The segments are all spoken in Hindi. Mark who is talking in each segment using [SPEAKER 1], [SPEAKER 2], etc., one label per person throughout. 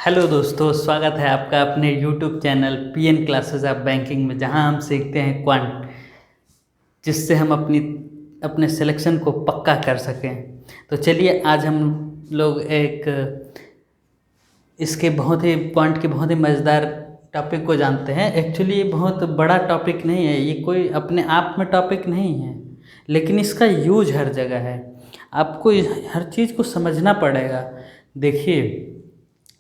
[SPEAKER 1] हेलो दोस्तों, स्वागत है आपका अपने YouTube channel PN classes of banking में, जहां हम सीखते हैं क्वांट, जिससे हम अपने सिलेक्शन को पक्का कर सकें। तो चलिए आज हम लोग एक इसके बहुत ही क्वांट के बहुत ही मज़ेदार टॉपिक को जानते हैं। एक्चुअली ये बहुत बड़ा टॉपिक नहीं है, ये कोई अपने आप में टॉपिक नहीं है, लेकिन इसका यूज हर जगह है। आपको हर चीज़ को समझना पड़ेगा। देखिए,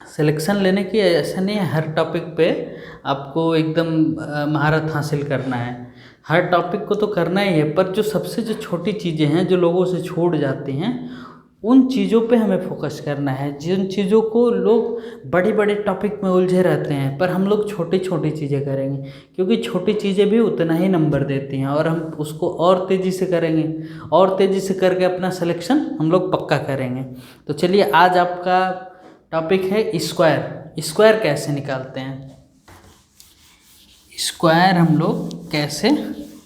[SPEAKER 1] सिलेक्शन लेने की ऐसा नहीं है हर टॉपिक पे आपको एकदम महारत हासिल करना है। हर टॉपिक को तो करना ही है, पर जो छोटी चीज़ें हैं जो लोगों से छूट जाती हैं, उन चीज़ों पे हमें फोकस करना है। जिन चीज़ों को लोग बड़े बड़े टॉपिक में उलझे रहते हैं, पर हम लोग छोटी छोटी चीज़ें करेंगे, क्योंकि छोटी चीज़ें भी उतना ही नंबर देती हैं, और हम उसको और तेज़ी से करेंगे, और तेज़ी से करके अपना सिलेक्शन हम लोग पक्का करेंगे। तो चलिए, आज आपका टॉपिक है स्क्वायर। स्क्वायर कैसे निकालते हैं, स्क्वायर हम लोग कैसे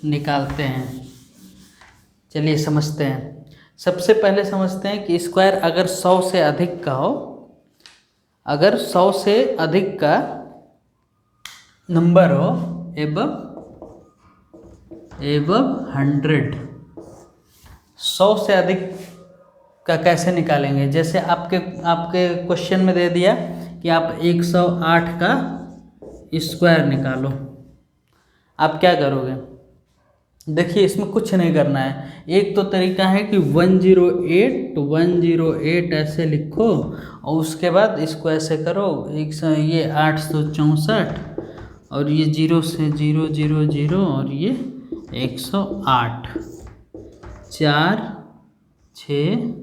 [SPEAKER 1] निकालते हैं, चलिए समझते हैं। सबसे पहले समझते हैं कि स्क्वायर अगर 100 से अधिक का हो, अगर 100 से अधिक का नंबर हो, एबव 100, 100 से अधिक का कैसे निकालेंगे। जैसे आपके क्वेश्चन में दे दिया कि आप 108 का स्क्वायर निकालो, आप क्या करोगे। देखिए, इसमें कुछ नहीं करना है। एक तो तरीका है कि 108 ऐसे लिखो, और उसके बाद इसको ऐसे करो, ये 864, और ये 0 से 0 0 0, और ये 108, 4 6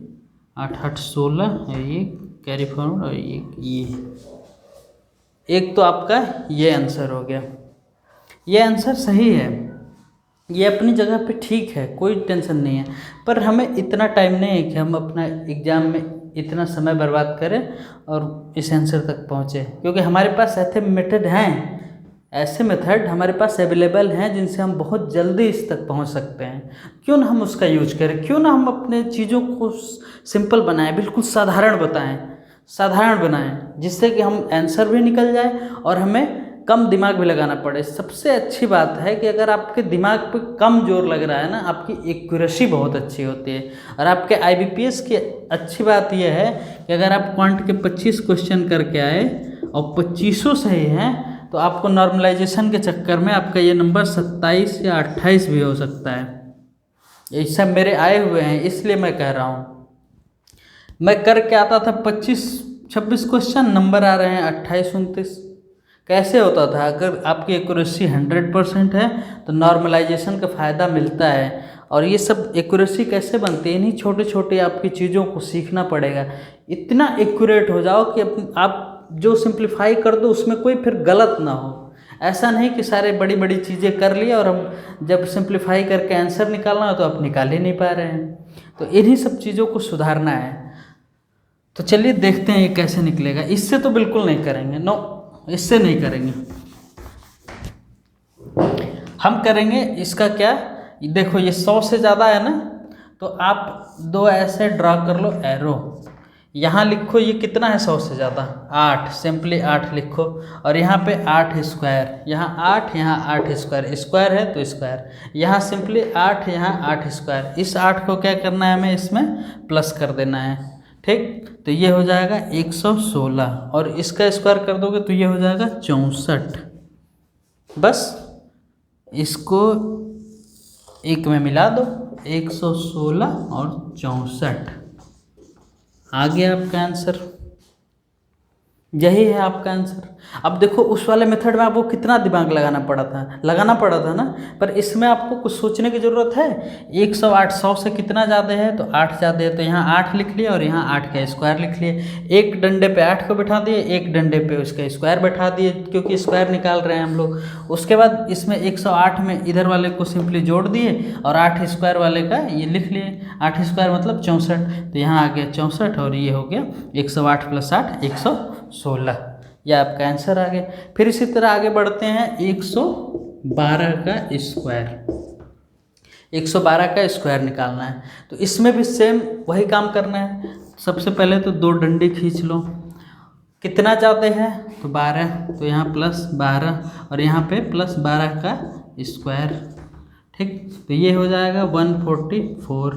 [SPEAKER 1] 8 8 16, और ये कैरी फॉरवर्ड, और ये एक तो आपका ये आंसर हो गया। ये आंसर सही है, ये अपनी जगह पे ठीक है, कोई टेंशन नहीं है। पर हमें इतना टाइम नहीं है कि हम अपना एग्ज़ाम में इतना समय बर्बाद करें और इस आंसर तक पहुँचे, क्योंकि हमारे पास ऐसे मेथड हमारे पास अवेलेबल हैं जिनसे हम बहुत जल्दी इस तक पहुंच सकते हैं। क्यों ना हम उसका यूज करें, क्यों ना हम अपने चीज़ों को सिंपल बनाएं, बिल्कुल साधारण बनाएं, जिससे कि हम आंसर भी निकल जाए और हमें कम दिमाग भी लगाना पड़े। सबसे अच्छी बात है कि अगर आपके दिमाग पे कम जोर लग रहा है ना, आपकी एक्यूरेसी बहुत अच्छी होती है। और आपके IBPS की अच्छी बात यह है कि अगर आप क्वांट के 25 क्वेश्चन करके आए और 25 सही हैं, तो आपको नॉर्मलाइजेशन के चक्कर में आपका ये नंबर 27 या 28 भी हो सकता है। ये सब मेरे आए हुए हैं, इसलिए मैं कह रहा हूँ। मैं करके आता था 25-26 क्वेश्चन, नंबर आ रहे हैं 28-29। कैसे होता था? अगर आपकी एक्यूरेसी 100% है तो नॉर्मलाइजेशन का फ़ायदा मिलता है। और ये सब एक्यूरेसी कैसे बनती है, इन्हीं छोटे छोटे आपकी चीज़ों को सीखना पड़ेगा। इतना एक्यूरेट हो जाओ कि आप जो सिंप्लीफाई कर दो उसमें कोई फिर गलत ना हो। ऐसा नहीं कि सारे बड़ी बड़ी चीज़ें कर लिए और हम जब सिंप्लीफाई करके आंसर निकालना हो तो आप निकाल ही नहीं पा रहे हैं। तो इन्हीं सब चीज़ों को सुधारना है। तो चलिए देखते हैं ये कैसे निकलेगा। इससे तो बिल्कुल नहीं करेंगे, नो, इससे नहीं करेंगे। हम करेंगे इसका क्या, देखो ये 100 से ज़्यादा है ना, तो आप दो ऐसे ड्रा कर लो एरो। यहाँ लिखो ये कितना है 100 से ज़्यादा, 8, सिंपली 8 लिखो। और यहाँ पे 8 स्क्वायर, यहाँ 8, यहाँ 8 स्क्वायर, स्क्वायर है तो स्क्वायर, यहाँ सिंपली 8, यहाँ 8 स्क्वायर। इस 8 को क्या करना है, हमें इसमें प्लस कर देना है, ठीक। तो ये हो जाएगा 116, और इसका स्क्वायर कर दोगे तो ये हो जाएगा 64। बस इसको एक में मिला दो, 116 और 64, आ गया आपका आंसर। यही है आपका आंसर। अब देखो, उस वाले मेथड में आपको कितना दिमाग लगाना पड़ा था ना, पर इसमें आपको कुछ सोचने की ज़रूरत है। 108 100 से कितना ज़्यादा है, तो 8 ज़्यादा है, तो यहाँ 8 लिख लिया और यहाँ 8 का स्क्वायर लिख लिए। एक डंडे पे 8 को बैठा दिए, एक डंडे पे उसका स्क्वायर बैठा दिए, क्योंकि स्क्वायर निकाल रहे हैं हम लोग। उसके बाद इसमें 108 में इधर वाले को सिंपली जोड़ दिए और 8 स्क्वायर वाले का ये लिख लिए। 8 स्क्वायर मतलब 64, तो यहाँ आ गया 64, और ये हो गया 108 + 8 116। यह आपका आंसर आ गया। फिर इसी तरह आगे बढ़ते हैं, 112 का स्क्वायर, 112 का स्क्वायर निकालना है। तो इसमें भी सेम वही काम करना है। सबसे पहले तो दो डंडे खींच लो, कितना ज़्यादा है तो 12, तो यहाँ +12 और यहाँ पे +12 का स्क्वायर। ठीक, तो ये हो जाएगा 144,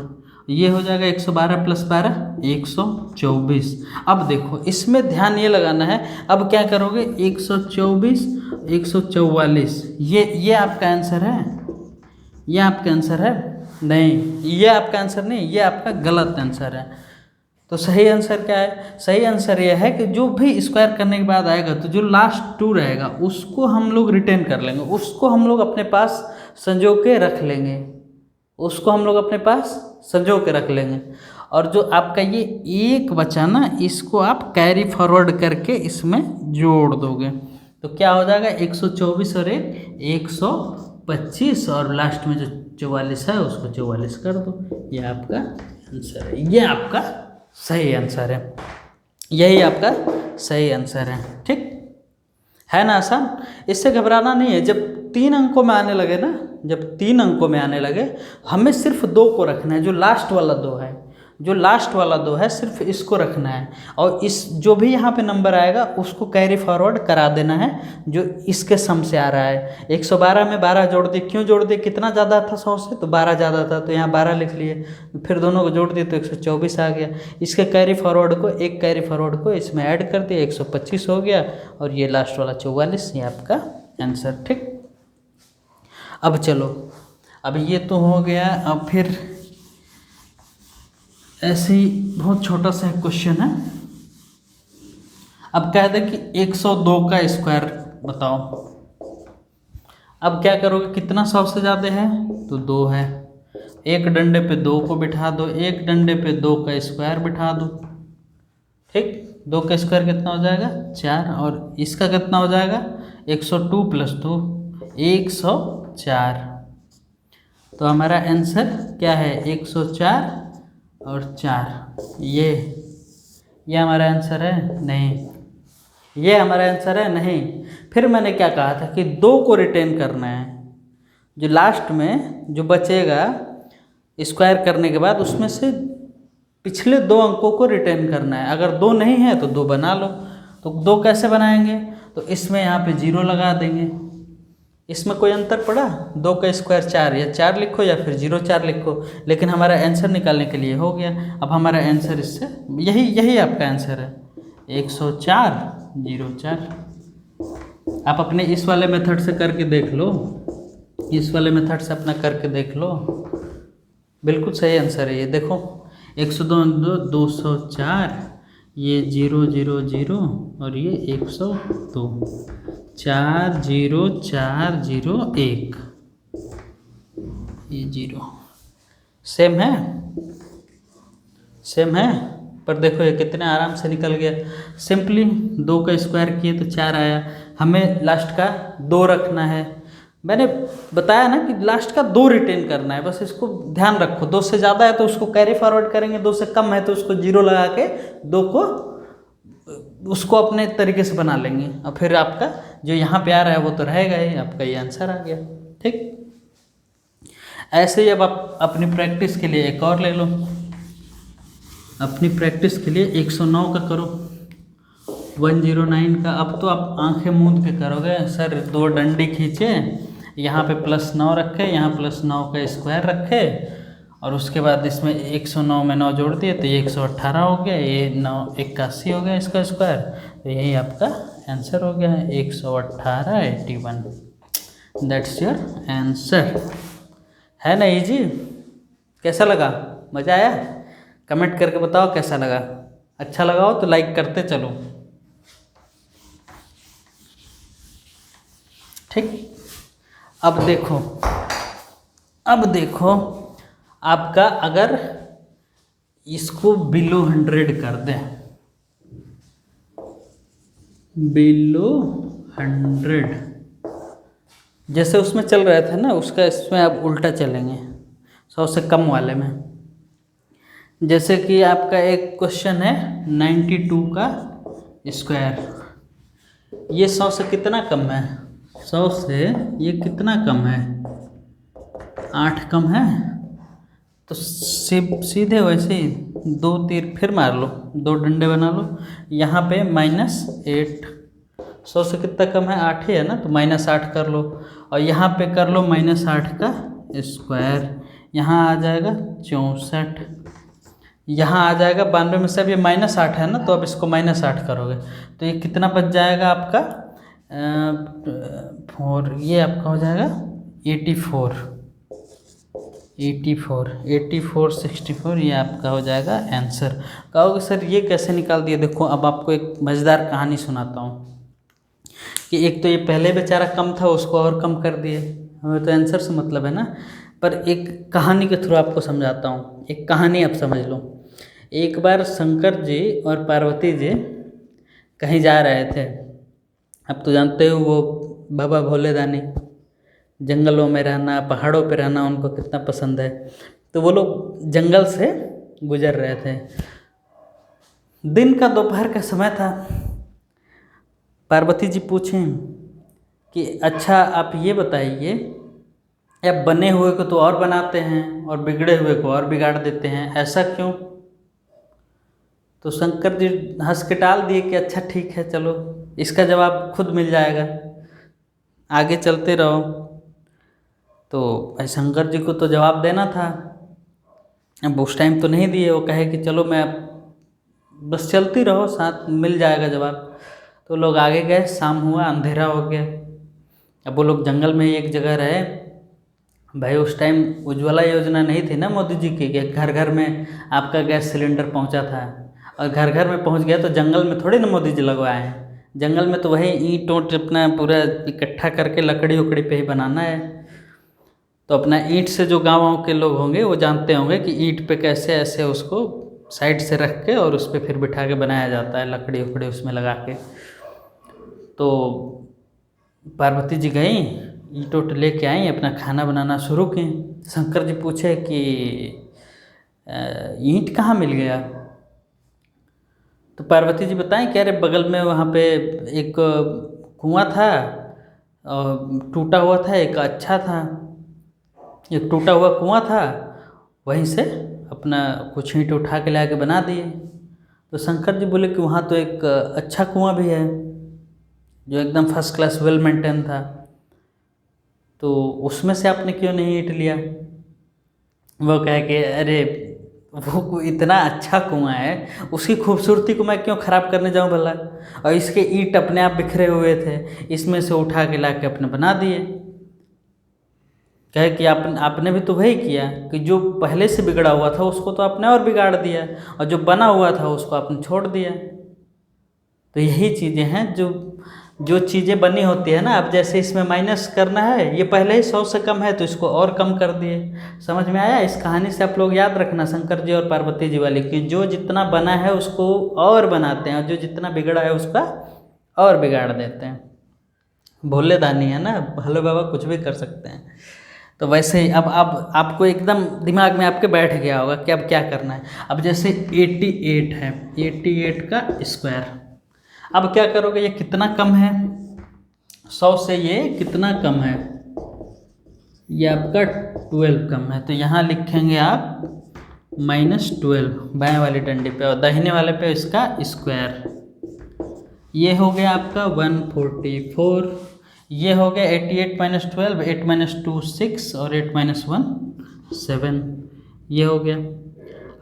[SPEAKER 1] ये हो जाएगा 112 + 12 124। अब देखो इसमें ध्यान ये लगाना है, अब क्या करोगे 124 144, ये आपका आंसर है, ये आपका आंसर है नहीं, ये आपका आंसर नहीं, ये आपका गलत आंसर है। तो सही आंसर क्या है? सही आंसर यह है कि जो भी स्क्वायर करने के बाद आएगा तो जो लास्ट 2 रहेगा उसको हम लोग रिटेन कर लेंगे, उसको हम लोग अपने पास संजो के रख लेंगे, उसको हम लोग अपने पास संजो के रख लेंगे। और जो आपका ये एक बचा ना, इसको आप कैरी फॉरवर्ड करके इसमें जोड़ दोगे तो क्या हो जाएगा 124 और 125 और लास्ट में जो 44 है उसको 44 कर दो। ये आपका आंसर है, ये आपका सही आंसर है, यही आपका सही आंसर है। ठीक है ना, आसान। इससे घबराना नहीं है। जब 3 अंकों में आने लगे ना, जब 3 अंकों में आने लगे हमें सिर्फ 2 को रखना है, जो लास्ट वाला 2 है, जो लास्ट वाला 2 है सिर्फ इसको रखना है। और इस जो भी यहाँ पे नंबर आएगा उसको कैरी फॉरवर्ड करा देना है जो इसके सम से आ रहा है। 112 में 12 जोड़ दिए, क्यों जोड़ दिए? कितना ज़्यादा था 100 से, तो 12 ज़्यादा था तो यहाँ 12 लिख लिए, फिर दोनों को जोड़ दिए तो 124 आ गया। इसके कैरी फॉरवर्ड को, एक कैरी फॉरवर्ड को इसमें ऐड कर दिया, 125 हो गया और ये लास्ट वाला 44, ये आपका आंसर। ठीक, अब चलो, अब ये तो हो गया। अब फिर ऐसे ही बहुत छोटा सा क्वेश्चन है। अब कह दे कि 102 का स्क्वायर बताओ। अब क्या करोगे, कितना 100 से ज़्यादा है तो 2 है, एक डंडे पे 2 को बिठा दो, एक डंडे पे 2 का स्क्वायर बिठा दो। ठीक, 2 का स्क्वायर कितना हो जाएगा 4, और इसका कितना हो जाएगा 102 + 2 104। तो हमारा आंसर क्या है 104 और 4। ये हमारा आंसर है नहीं, ये हमारा आंसर है नहीं। फिर मैंने क्या कहा था कि 2 को रिटेन करना है, जो लास्ट में जो बचेगा स्क्वायर करने के बाद उसमें से पिछले 2 अंकों को रिटेन करना है। अगर 2 नहीं है तो 2 बना लो। तो 2 कैसे बनाएंगे, तो इसमें यहाँ पे 0 लगा देंगे। इसमें कोई अंतर पड़ा? 2 का स्क्वायर 4, या 4 लिखो या फिर 04 लिखो, लेकिन हमारा आंसर निकालने के लिए हो गया। अब हमारा आंसर इससे यही आपका आंसर है 104 04। आप अपने इस वाले मेथड से करके देख लो, इस वाले मेथड से अपना करके देख लो, बिल्कुल सही आंसर है ये। देखो 102 204, ये 000 और ये 102, 40401, ये 0 सेम है, सेम है। पर देखो ये कितने आराम से निकल गया। सिंपली 2 का स्क्वायर किए तो 4 आया। हमें लास्ट का 2 रखना है। मैंने बताया ना कि लास्ट का 2 रिटेन करना है, बस इसको ध्यान रखो। 2 से ज़्यादा है तो उसको कैरी फॉरवर्ड करेंगे, 2 से कम है तो उसको 0 लगा के 2 को उसको अपने तरीके से बना लेंगे। और फिर आपका जो यहाँ पे आ रहा है वो तो रहेगा ही, आपका ये आंसर आ गया। ठीक, ऐसे ही अब आप अपनी प्रैक्टिस के लिए एक और ले लो। अपनी प्रैक्टिस के लिए 109 का करो, 109 का। अब तो आप आंखें मूंद के करोगे। सर 2 डंडी खींचे, यहाँ पे +9 रखे, यहाँ +9 का स्क्वायर रखे, और उसके बाद इसमें 109 में 9 जोड़ दिए तो ये 118 हो गया, ये 9 81 हो गया इसका स्क्वायर। तो यही आपका आंसर हो गया है 118 81। That's your answer. है ना इजी? कैसा लगा? मज़ा आया? कमेंट करके बताओ कैसा लगा। अच्छा लगा हो तो लाइक करते चलो। ठीक, अब देखो आपका अगर इसको बिलो 100 कर दें, बिलो 100 जैसे उसमें चल रहे थे ना, उसका इसमें आप उल्टा चलेंगे 100 से कम वाले में। जैसे कि आपका एक क्वेश्चन है 92 का स्क्वायर, ये 100 से कितना कम है? 100 से ये कितना कम है? 8 कम है। तो सीधे वैसे ही 2 तीर फिर मार लो, 2 डंडे बना लो। यहाँ पे -8, 100 से कितना कम है, 8 ही है ना, तो -8 कर लो। और यहाँ पे कर लो -8 का स्क्वायर, यहाँ आ जाएगा 64, यहाँ आ जाएगा 92 में से अब ये -8 है ना, तो अब इसको -8 करोगे तो ये कितना बच जाएगा आपका 4, ये आपका हो जाएगा 84, 64, ये आपका हो जाएगा आंसर। कहोगे सर ये कैसे निकाल दिया? देखो अब आपको एक मज़ेदार कहानी सुनाता हूँ कि एक तो ये पहले बेचारा कम था, उसको और कम कर दिए, हमें तो आंसर से मतलब है ना। पर एक कहानी के थ्रू आपको समझाता हूँ, एक कहानी आप समझ लो। एक बार शंकर जी और पार्वती जी कहीं जा रहे थे। अब तो जानते हो वो बाबा भोले दानी, जंगलों में रहना, पहाड़ों पे रहना उनको कितना पसंद है। तो वो लोग जंगल से गुजर रहे थे। दिन का दोपहर का समय था। पार्वती जी पूछें कि अच्छा आप ये बताइए, आप बने हुए को तो और बनाते हैं और बिगड़े हुए को और बिगाड़ देते हैं, ऐसा क्यों? तो शंकर जी हंस के टाल दिए कि अच्छा ठीक है, चलो इसका जवाब खुद मिल जाएगा, आगे चलते रहो। तो भाई शंकर जी को तो जवाब देना था, अब उस टाइम तो नहीं दिए। वो कहे कि चलो मैं बस चलती रहो, साथ मिल जाएगा जवाब। तो लोग आगे गए, शाम हुआ, अंधेरा हो गया। अब वो लोग जंगल में एक जगह रहे। भाई उस टाइम उज्ज्वला योजना नहीं थी ना मोदी जी की, कि घर घर में आपका गैस सिलेंडर पहुंचा था। और घर घर में पहुंच गया तो जंगल में थोड़ी ना मोदी जी लगवाए हैं। जंगल में तो वही ईंट ओंट अपना पूरा इकट्ठा करके लकड़ी उकड़ी पे ही बनाना है। तो अपना ईंट से जो गाँव के लोग होंगे वो जानते होंगे कि ईंट पे कैसे ऐसे उसको साइड से रख के और उस पर फिर बिठा के बनाया जाता है, लकड़ी उकड़ी उसमें लगा के। तो पार्वती जी गई, ईंट उट लेके आई, अपना खाना बनाना शुरू की। शंकर जी पूछे कि ईंट कहाँ मिल गया? तो पार्वती जी बताएं कि अरे बगल में वहाँ पे एक कुआं था और टूटा हुआ था, एक अच्छा था, एक टूटा हुआ कुआं था, वहीं से अपना कुछ ईंट उठा के ला के बना दिए। तो शंकर जी बोले कि वहाँ तो एक अच्छा कुआं भी है जो एकदम फर्स्ट क्लास वेल मेंटेन था, तो उसमें से आपने क्यों नहीं ईंट लिया? वो कहे कि अरे वो इतना अच्छा कुआं है, उसकी खूबसूरती को मैं क्यों ख़राब करने जाऊं भला, और इसके ईंट अपने आप बिखरे हुए थे, इसमें से उठा के ला के अपने बना दिए। कहे कि आपने भी तो वही किया कि जो पहले से बिगड़ा हुआ था उसको तो आपने और बिगाड़ दिया, और जो बना हुआ था उसको आपने छोड़ दिया। तो यही चीज़ें हैं जो चीज़ें बनी होती है ना। अब जैसे इसमें माइनस करना है, ये पहले ही 100 से कम है तो इसको और कम कर दिए। समझ में आया? इस कहानी से आप लोग याद रखना शंकर जी और पार्वती जी वाली, कि जो जितना बना है उसको और बनाते हैं और जो जितना बिगड़ा है उसका और बिगाड़ देते हैं। भोले दानी है ना, भोले बाबा कुछ भी कर सकते हैं। तो वैसे ही अब आपको एकदम दिमाग में आपके बैठ गया होगा कि अब क्या करना है। अब जैसे 88 है, 88 का स्क्वायर, अब क्या करोगे? ये कितना कम है 100 से, ये कितना कम है? ये आपका 12 कम है, तो यहाँ लिखेंगे आप -12 बाएं वाली डंडी पे, और दाहिने वाले पे इसका स्क्वायर। ये हो गया आपका 144। ये हो गया 88 - 12, 8 - 2 6 और 8 - 1 7। ये हो गया।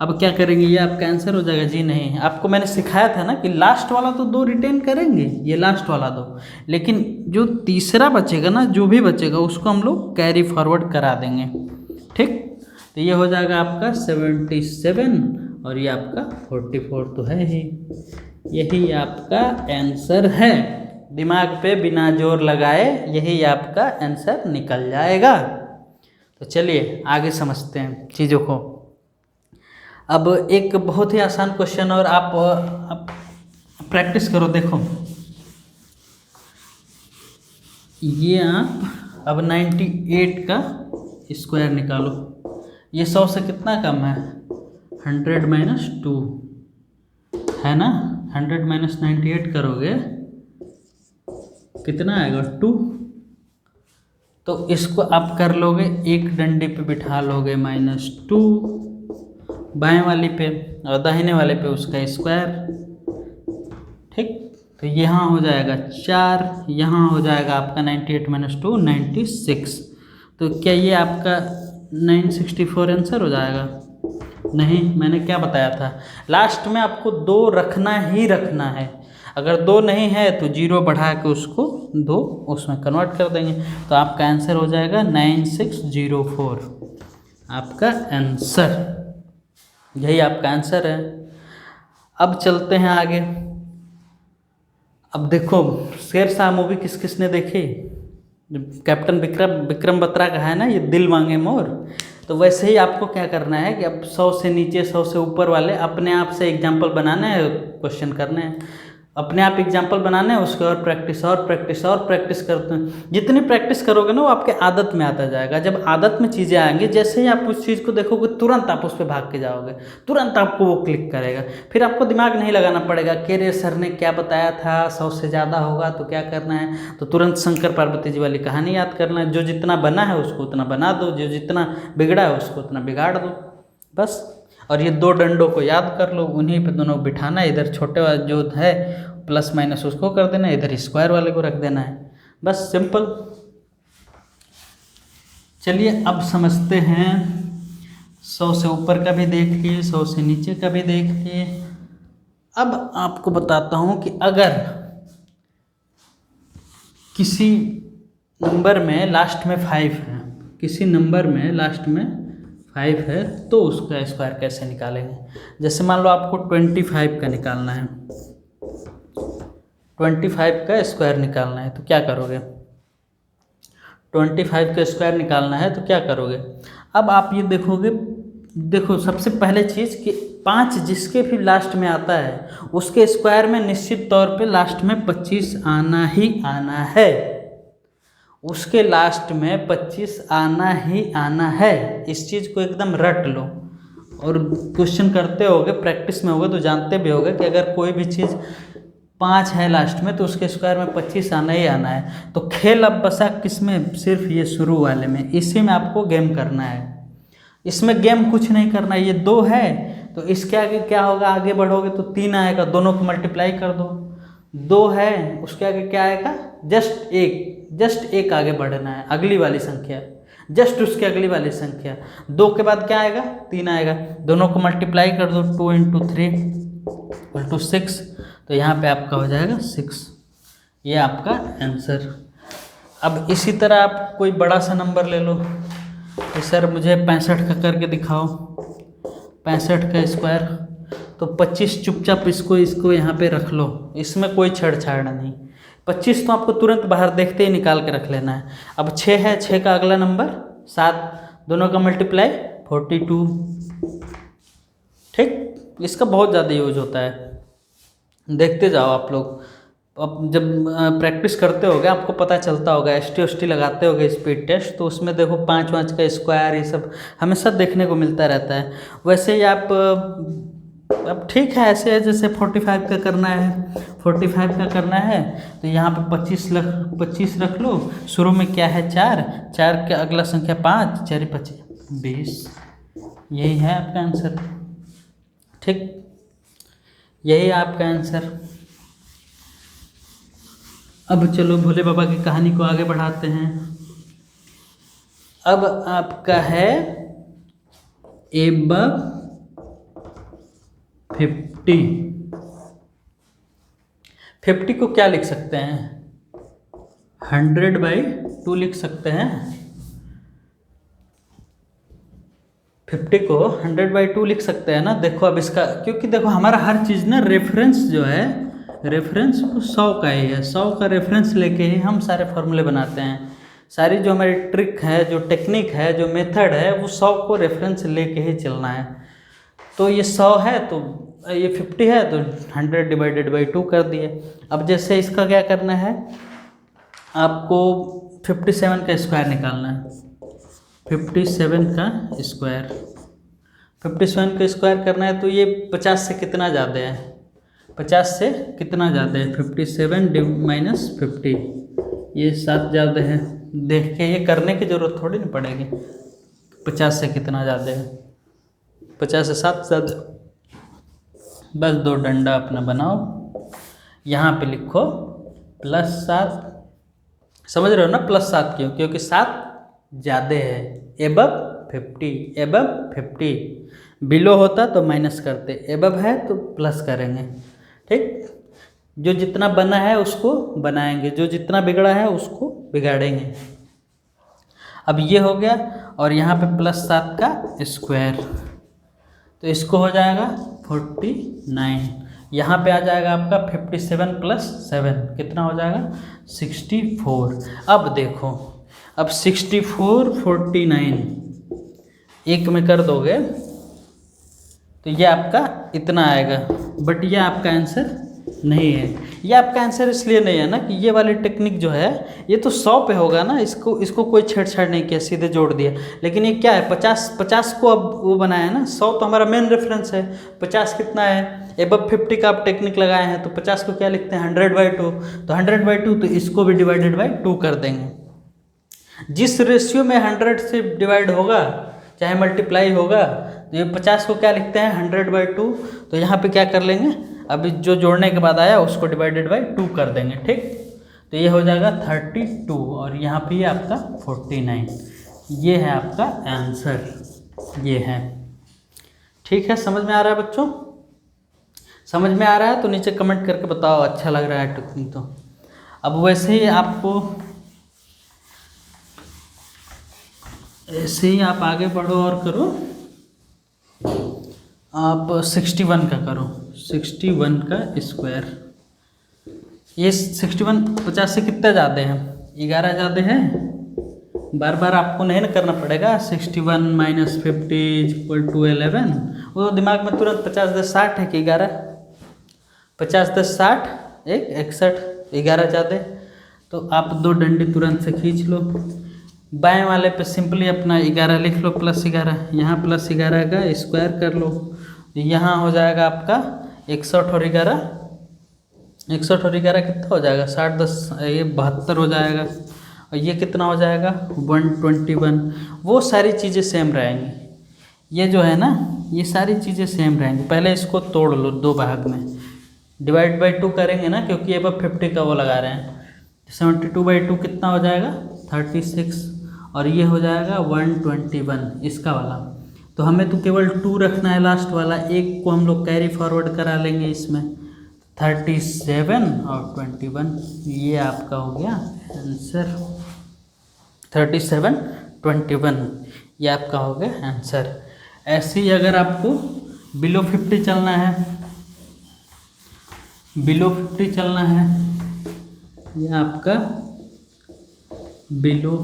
[SPEAKER 1] अब क्या करेंगे? ये आपका आंसर हो जाएगा? जी नहीं, आपको मैंने सिखाया था ना कि लास्ट वाला तो 2 रिटेन करेंगे, ये लास्ट वाला 2, लेकिन जो तीसरा बचेगा ना, जो भी बचेगा उसको हम लोग कैरी फॉरवर्ड करा देंगे। ठीक, तो ये हो जाएगा आपका 77 और ये आपका 44 तो है ही। यही आपका आंसर है। दिमाग पे बिना जोर लगाए यही आपका आंसर निकल जाएगा। तो चलिए आगे समझते हैं चीज़ों को। अब एक बहुत ही आसान क्वेश्चन, और आप प्रैक्टिस करो। देखो ये आप अब 98 का स्क्वायर निकालो। ये 100 से कितना कम है? 100 - 2 है ना। 100 - 98 करोगे कितना आएगा? 2। तो इसको आप कर लोगे, एक डंडे पे बिठा लोगे -2 बाएं वाली पे और दाहिने वाले पे उसका स्क्वायर। ठीक, तो यहाँ हो जाएगा 4, यहाँ हो जाएगा आपका 98 - 2 96। तो क्या ये आपका 964 आंसर हो जाएगा? नहीं, मैंने क्या बताया था, लास्ट में आपको 2 रखना ही रखना है। अगर 2 नहीं है तो 0 बढ़ा के उसको 2 उसमें कन्वर्ट कर देंगे, तो आपका आंसर हो जाएगा 9604। आपका आंसर, यही आपका आंसर है। अब चलते हैं आगे। अब देखो, शेरशाह मूवी किस किसने देखी? कैप्टन विक्रम बत्रा का है ना ये, दिल मांगे मोर। तो वैसे ही आपको क्या करना है कि अब 100 से नीचे 100 से ऊपर वाले अपने आप से एग्जाम्पल बनाना है, क्वेश्चन करने हैं, अपने आप एग्जाम्पल बनाने हैं, उसके और प्रैक्टिस करते हैं। जितनी प्रैक्टिस करोगे ना वो आपके आदत में आता जाएगा। जब आदत में चीज़ें आएंगी, जैसे ही आप उस चीज़ को देखोगे तुरंत आप उस पर भाग के जाओगे, तुरंत आपको वो क्लिक करेगा। फिर आपको दिमाग नहीं लगाना पड़ेगा कि रे सर ने क्या बताया था, 100 से ज़्यादा होगा तो क्या करना है, तो तुरंत शंकर पार्वती जी वाली कहानी याद करना है। जो जितना बना है उसको उतना बना दो, जो जितना बिगड़ा है उसको उतना बिगाड़ दो, बस। और ये 2 डंडों को याद कर लो, उन्हीं पे दोनों बिठाना है। इधर छोटे वाला जो है प्लस माइनस उसको कर देना है, इधर स्क्वायर वाले को रख देना है, बस सिंपल। चलिए अब समझते हैं, 100 से ऊपर का भी देख लिए, 100 से नीचे का भी देख लिए। अब आपको बताता हूँ कि अगर किसी नंबर में लास्ट में 5 है, किसी नंबर में लास्ट में 5 है, तो उसका स्क्वायर कैसे निकालेंगे। जैसे मान लो आपको 25 का निकालना है, 25 का स्क्वायर निकालना है, तो क्या करोगे? 25 का स्क्वायर निकालना है तो क्या करोगे? अब आप ये देखोगे, देखो सबसे पहले चीज़ कि 5 जिसके भी लास्ट में आता है उसके स्क्वायर में निश्चित तौर पे लास्ट में 25 आना ही आना है, उसके लास्ट में 25 आना ही आना है। इस चीज़ को एकदम रट लो, और क्वेश्चन करते होगे, प्रैक्टिस में होगे तो जानते भी होगे कि अगर कोई भी चीज़ 5 है लास्ट में तो उसके स्क्वायर में 25 आना ही आना है। तो खेल अब बसा किस में? सिर्फ ये शुरू वाले में, इसी में आपको गेम करना है। इसमें गेम कुछ नहीं करना है। ये 2 है तो इसके आगे क्या होगा, आगे बढ़ोगे तो 3 आएगा, दोनों को मल्टीप्लाई कर दो। 2 है उसके आगे क्या आएगा? जस्ट एक आगे बढ़ना है, अगली वाली संख्या, जस्ट उसके अगली वाली संख्या। 2 के बाद क्या आएगा? 3 आएगा, दोनों को मल्टीप्लाई कर दो, 2 × 3 = 6। तो यहाँ पे आपका हो जाएगा 6, ये आपका आंसर। अब इसी तरह आप कोई बड़ा सा नंबर ले लो कि सर मुझे 65 का करके दिखाओ, 65 का स्क्वायर, तो 25 चुपचाप इसको यहाँ पे रख लो, इसमें कोई छेड़छाड़ नहीं। 25 तो आपको तुरंत बाहर देखते ही निकाल के रख लेना है। अब 6 है, 6 का अगला नंबर 7, दोनों का मल्टीप्लाई 42। ठीक, इसका बहुत ज़्यादा यूज होता है, देखते जाओ आप लोग। अब जब प्रैक्टिस करते होगे आपको पता चलता होगा, ST लगाते होगे स्पीड टेस्ट, तो उसमें देखो 5 का स्क्वायर ये सब हमेशा देखने को मिलता रहता है। वैसे ही आप अब ठीक है, ऐसे है जैसे 45 का करना है, 45 का करना है तो यहाँ पे 25 रख लो। शुरू में क्या है? 4 के अगला संख्या 5, 4 × 5 = 20। यही है आपका आंसर। ठीक, यही आपका आंसर। अब चलो भोले बाबा की कहानी को आगे बढ़ाते हैं। अब आपका है above 50। 50 को क्या लिख सकते हैं? 100/2 लिख सकते हैं। 50 को 100/2 लिख सकते हैं ना। देखो अब इसका, क्योंकि देखो हमारा हर चीज़ ना रेफरेंस जो है, रेफरेंस वो 100 का ही है। 100 का रेफरेंस लेके ही हम सारे फॉर्मूले बनाते हैं। सारी जो हमारी ट्रिक है, जो टेक्निक है, जो मेथड है, वो 100 को रेफरेंस लेके ही चलना है। तो ये 100 है तो ये 50 है तो 100/2 कर दिए। अब जैसे इसका क्या करना है, आपको 57 का स्क्वायर निकालना है। 57 का स्क्वायर, 57 का स्क्वायर करना है तो ये 50 से कितना ज़्यादा है? 50 से कितना ज़्यादा है? 57 - 50, ये 7 ज़्यादा है, देख के ये करने की ज़रूरत थोड़ी नहीं पड़ेगी। 50 से कितना ज़्यादा है, 50 से 7 ज़्यादा। बस 2 डंडा अपना बनाओ, यहाँ पे लिखो +7। समझ रहे हो ना +7 क्यों? क्योंकि 7 ज़्यादा है, एबव 50 बिलो होता तो माइनस करते, एबव है तो प्लस करेंगे। ठीक, जो जितना बना है उसको बनाएंगे, जो जितना बिगड़ा है उसको बिगाड़ेंगे। अब ये हो गया, और यहाँ पे +7 का स्क्वायर, तो इसको हो जाएगा 49। यहाँ पे आ जाएगा आपका 57 + 7 कितना हो जाएगा 64। अब देखो, अब 64 49 एक में कर दोगे तो ये आपका इतना आएगा, बट ये आपका आंसर नहीं है। ये आपका आंसर इसलिए नहीं है ना कि ये वाली टेक्निक जो है ये तो 100 पे होगा ना, इसको कोई छेड़छाड़ नहीं किया, सीधे जोड़ दिया। लेकिन ये क्या है 50 को अब वो बनाया ना, 100 तो हमारा मेन रेफरेंस है। 50 कितना है, एबव 50 का आप टेक्निक लगाए हैं तो 50 को क्या लिखते हैं 100/2, तो 100/2 तो इसको भी डिवाइडेड बाई 2 कर देंगे। जिस रेशियो में 100 से डिवाइड होगा चाहे मल्टीप्लाई होगा, तो ये 50 को क्या लिखते हैं 100/2। तो यहाँ पे क्या कर लेंगे, अभी जो जोड़ने के बाद आया उसको डिवाइडेड बाई 2 कर देंगे। ठीक, तो ये हो जाएगा 32 और यहाँ पे ये आपका 49। ये है आपका आंसर, ये है। ठीक है, समझ में आ रहा है बच्चों? समझ में आ रहा है तो नीचे कमेंट करके बताओ अच्छा लग रहा है टेक्निक तो। अब वैसे ही आपको ऐसे ही आप आगे बढ़ो और करो, आप 61 का करो, 61 का स्क्वायर। ये 61 50 से कितना ज़्यादा है, 11 ज़्यादा है। बार बार आपको नहीं ना करना पड़ेगा। 61 - 50 = 11, वो दिमाग में तुरंत 50 × 10 = 60 है कि 11, 50 × 10 = 60, 1 61, 11 ज़्यादा। तो आप 2 डंडे तुरंत से खींच लो, बाएं वाले पे सिंपली अपना 11 लिख लो, +11, यहाँ +11 का स्क्वायर कर लो, यहाँ हो जाएगा आपका 61 और 11, 61 और 11 कितना हो जाएगा 60 10 ये 72 हो जाएगा, और ये कितना हो जाएगा 121। वो सारी चीज़ें सेम रहेंगी, ये जो है ना ये सारी चीज़ें सेम रहेंगी। पहले इसको तोड़ लो 2 भाग में, डिवाइड बाई 2 करेंगे ना, क्योंकि ये 50 का वो लगा रहे हैं। 72/2 कितना हो जाएगा 36, और ये हो जाएगा 121 इसका वाला। तो हमें तो केवल 2 रखना है लास्ट वाला, एक को हम लोग कैरी फॉरवर्ड करा लेंगे इसमें, 37 और 21, ये आपका हो गया आंसर। 37 21 ये आपका हो गया आंसर। ऐसे ही अगर आपको बिलो 50 चलना है, बिलो 50 चलना है, ये आपका बिलो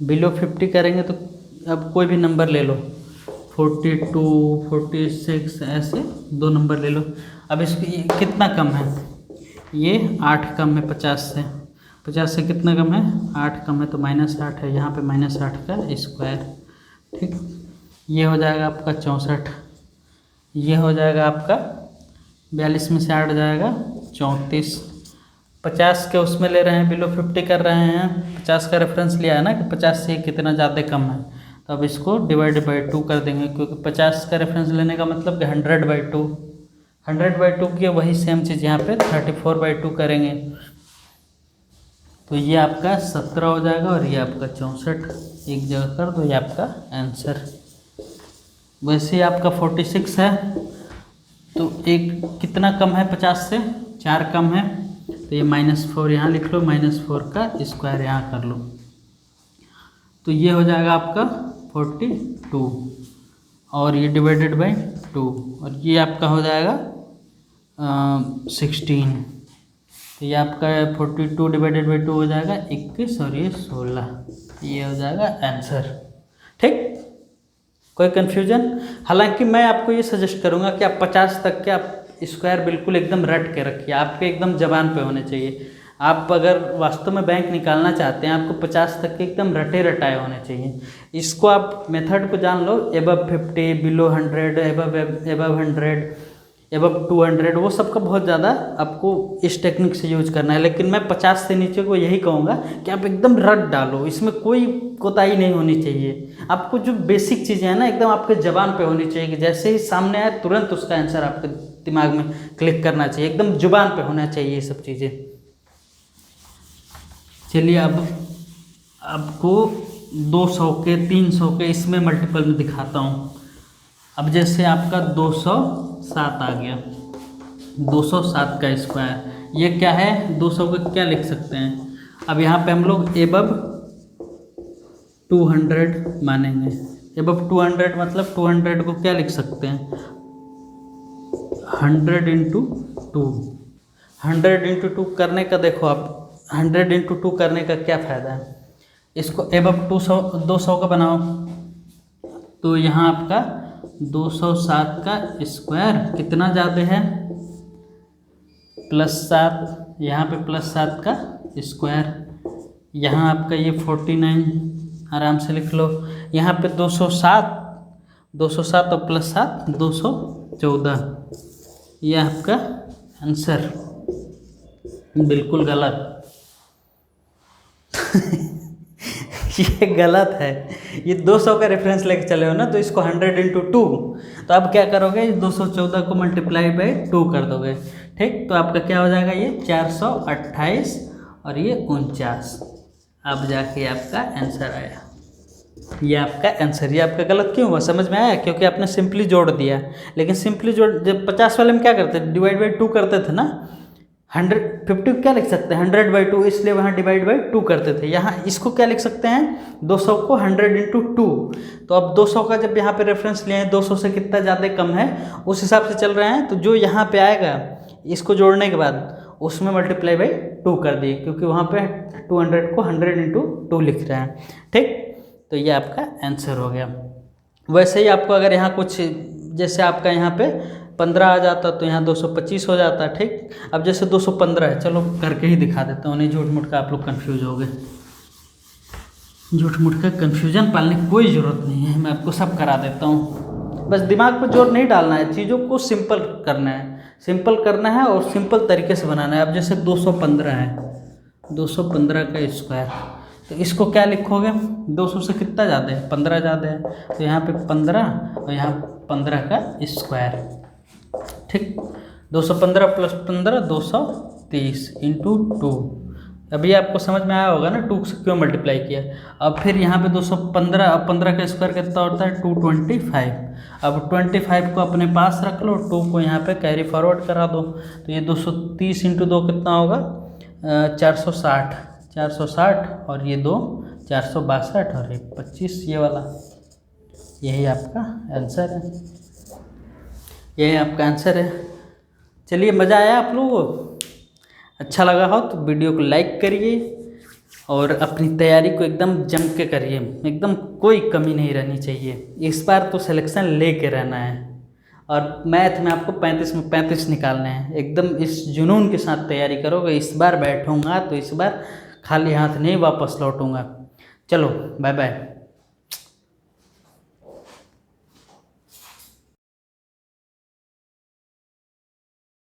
[SPEAKER 1] 50 करेंगे तो अब कोई भी नंबर ले लो, 42 46 ऐसे 2 नंबर ले लो। अब इसकी कितना कम है, ये 8 कम है 50 से, 50 से कितना कम है 8 कम है, तो -8 है, यहाँ पे -8 का स्क्वायर। ठीक, ये हो जाएगा आपका 64, ये हो जाएगा आपका 42 में से 8 जाएगा 34। 50 के उसमें ले रहे हैं, बिलो 50 कर रहे हैं, 50 का रेफरेंस लिया है ना कि 50 से कितना ज़्यादा कम है, तो अब इसको डिवाइड बाई 2 कर देंगे, क्योंकि 50 का रेफरेंस लेने का मतलब कि 100/2, 100/2 की वही सेम चीज़ यहाँ पे 34/2 करेंगे, तो ये आपका 17 हो जाएगा, और ये आपका 64 एक जगह कर दो, ये आपका आंसर। वैसे ही आपका 46 है, तो एक कितना कम है 50 से, 4 कम है, तो ये -4 यहाँ लिख लो, -4 का स्क्वायर यहाँ कर लो, तो ये हो जाएगा आपका 42, और ये डिवाइडेड बाई 2, और ये आपका हो जाएगा 16, तो ये आपका 42 डिवाइडेड बाई 2 हो जाएगा 21, और ये 16, ये हो जाएगा आंसर। ठीक, कोई कन्फ्यूजन? हालांकि मैं आपको ये सजेस्ट करूँगा कि आप 50 तक के आप स्क्वायर बिल्कुल एकदम रट के रखिए, आपके एकदम ज़बान पे होने चाहिए। आप अगर वास्तव में बैंक निकालना चाहते हैं, आपको 50 तक के एकदम रटे रटाए होने चाहिए। इसको आप मेथड को जान लो, एबव 50, बिलो 100, एबव 100, एबव 200, वो सबका बहुत ज़्यादा आपको इस टेक्निक से यूज करना है। लेकिन मैं 50 से नीचे को यही कहूँगा कि आप एकदम रट डालो, इसमें कोई कोताही नहीं होनी चाहिए। आपको जो बेसिक चीज़ें हैं ना एकदम आपके ज़बान पे होनी चाहिए कि जैसे ही सामने आए तुरंत उसका आंसर आपके दिमाग में क्लिक करना चाहिए, एकदम ज़ुबान पे होना चाहिए ये सब चीज़ें। चलिए अब आपको 200 के 300 के इसमें मल्टीपल में दिखाता हूँ। अब जैसे आपका 207 आ गया, 207 का स्क्वायर, ये क्या है 200 को क्या लिख सकते हैं। अब यहाँ पे हम लोग एबव 200 मानेंगे। एबव 200 मतलब 200 को क्या लिख सकते हैं 100 इंटू 2। 100 इंटू 2 करने का देखो आप 100 इंटू 2 करने का क्या फ़ायदा है। इसको एबव 200 का बनाओ तो यहाँ आपका 207 का स्क्वायर कितना ज़्यादा है +7, यहाँ पे +7 का स्क्वायर, यहाँ आपका ये 49 आराम से लिख लो। यहाँ पे 207 और +7 214, ये आपका आंसर बिल्कुल गलत। ये गलत है, ये 200 का रेफरेंस लेके चले हो ना, तो इसको 100 इंटू 2, तो अब क्या करोगे 214 को मल्टीप्लाई बाई 2 कर दोगे, ठीक। तो आपका क्या हो जाएगा ये 428 और ये 49। अब जाके आपका आंसर आया, ये आपका आंसर। ये आपका गलत क्यों हुआ समझ में आया, क्योंकि आपने सिंपली जोड़ दिया। लेकिन सिंपली जोड़ जब 50 वाले में क्या करते थे डिवाइड बाई 2 करते थे ना, 150 क्या लिख सकते हैं 100 बाई 2, इसलिए वहाँ डिवाइड बाई 2 करते थे। यहाँ इसको क्या लिख सकते हैं 200 को 100 इंटू 2। तो अब 200 का जब यहाँ पे रेफरेंस लिए हैं 200 से कितना ज़्यादा कम है उस हिसाब से चल रहे हैं, तो जो यहाँ पे आएगा इसको जोड़ने के बाद उसमें मल्टीप्लाई बाई 2 कर दिए, क्योंकि वहाँ पे 200 को 100 इंटू 2 लिख रहे हैं, ठीक। तो ये आपका आंसर हो गया। वैसे ही आपको अगर यहाँ कुछ जैसे आपका यहाँ पे 15 आ जाता तो यहाँ 225 हो जाता, ठीक। अब जैसे 215 है, चलो करके ही दिखा देता हूँ, नहीं झूठ मूठ का आप लोग कन्फ्यूज हो गए। झूठ मूठ का कन्फ्यूजन पालने की कोई ज़रूरत नहीं है, मैं आपको सब करा देता हूँ। बस दिमाग पर जोर नहीं डालना है, चीज़ों को सिंपल करना है, सिंपल करना है और सिंपल तरीके से बनाना है। अब जैसे 215 है, 215 का स्क्वायर, तो इसको क्या लिखोगे 200 से कितना ज़्यादा है 15 ज़्यादा है, तो यहाँ पे 15 और यहाँ 15 का स्क्वायर, ठीक। 215 + 15 230 इंटू 2। अभी आपको समझ में आया होगा ना 2 से क्यों मल्टीप्लाई किया। अब फिर यहाँ पे 215 अब 15 का स्क्वायर कितना होता है 225। अब 25 को अपने पास रख लो, 2 को यहाँ पे कैरी फॉरवर्ड करा दो, तो ये 230 इंटू 2 कितना होगा 460 और ये 2 462 और ये 25, ये वाला, यही आपका आंसर है, यही आपका आंसर है। चलिए मज़ा आया आप लोगों को, अच्छा लगा हो तो वीडियो को लाइक करिए और अपनी तैयारी को एकदम जम के करिए, एकदम कोई कमी नहीं रहनी चाहिए। इस बार तो सिलेक्शन ले के रहना है और मैथ में आपको 35 में 35 निकालने हैं। एकदम इस जुनून के साथ तैयारी करोगे, इस बार बैठूँगा तो इस बार खाली हाथ नहीं वापस लौटूँगा। चलो बाय बाय।